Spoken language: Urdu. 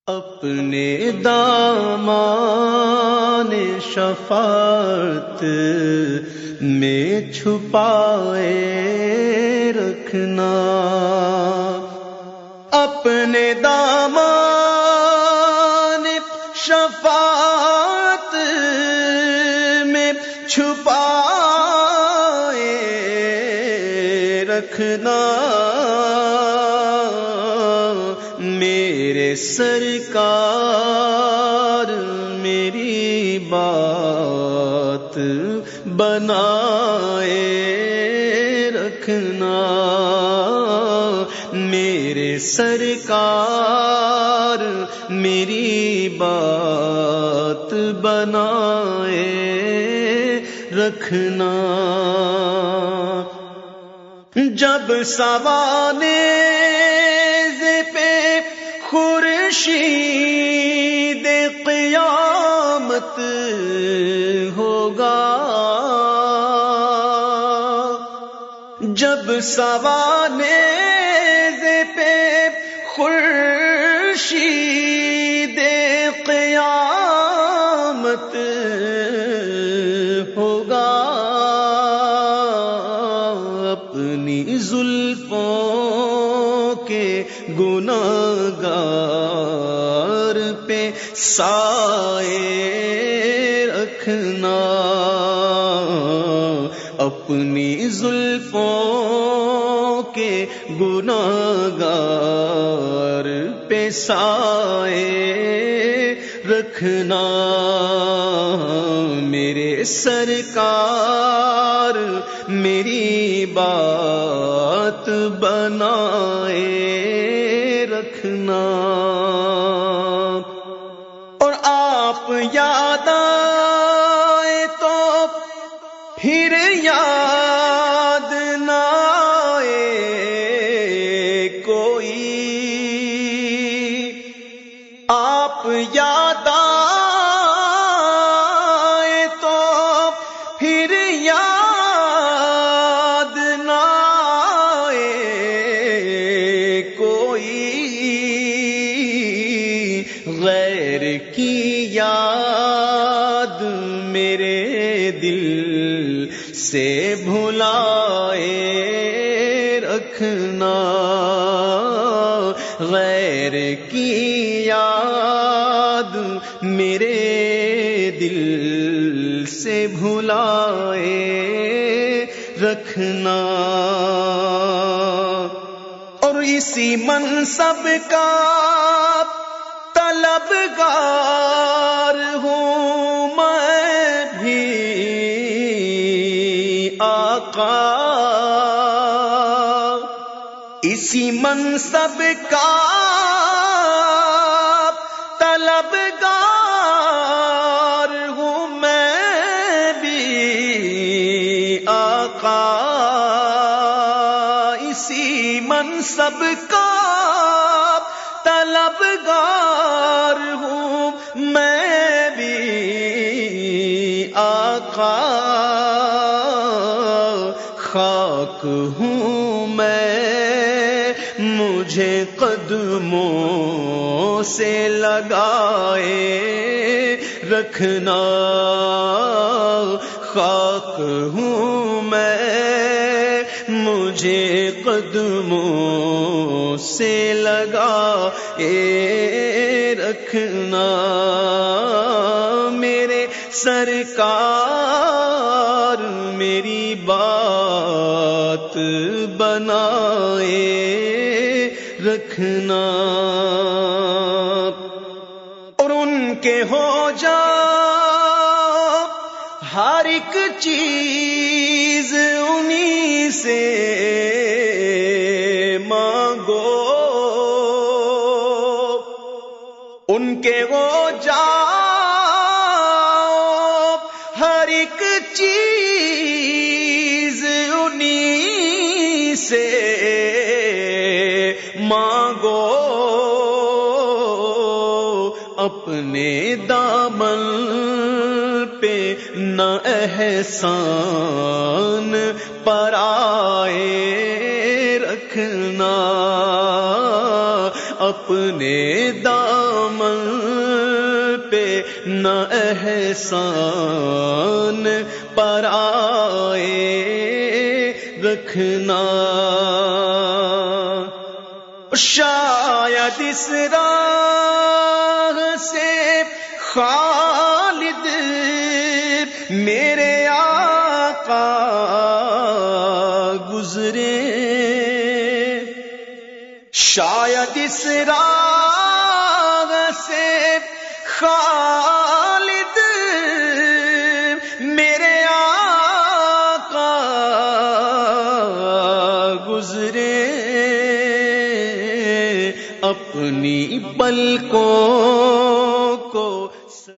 اپنے دامان شفاعت میں چھپائے رکھنا، اپنے دامان شفاعت میں چھپائے رکھنا، میرے سرکار میری بات بنائے رکھنا، میرے سرکار میری بات بنائے رکھنا۔ جب سوانح پہ خورشید قیامت ہوگا، جب سوانح پہ خورشید قیامت ہوگا، اپنی زلفوں کے گناہگار پہ سائے رکھنا، اپنی زلفوں کے گناہگار پہ سائے رکھنا، میرے سرکار میری بات بنائے رکھنا۔ اور آپ یاد آئے تو پھر یاد نہ آئے کوئی، آپ یاد آئے تو پھر یاد نہ آئے کوئی، غیر کی یاد میرے دل سے بھلائے رکھنا، غیر کی یاد میرے دل سے بھلائے رکھنا۔ اور اسی منصب کا طلبگار ہوں میں بھی آقا، اسی منصب کا طلبگار ہوں میں بھی آقا، اسی منصب کا طلبگار ہوں میں بھی آقا، خاک ہوں میں مجھے قدموں سے لگائے رکھنا، خاک ہوں میں مجھے قدموں سے لگائے رکھنا، میرے سرکار میری بات بنائے رکھنا۔ اور ان کے ہو جا ہر ایک چیز انہی سے مانگو، ان کے ہو جا ہر ایک چیز انہی سے مانگو، اپنے دامن پہ نہ احسان پرائے رکھنا، اپنے دامن دامن پہ نہ احسان پر آئے رکھنا. شاید اس راہ سے خالد میرے آقا گزرے، شاید اس راہ سے خالد میرے آقا گزرے، اپنی پلکوں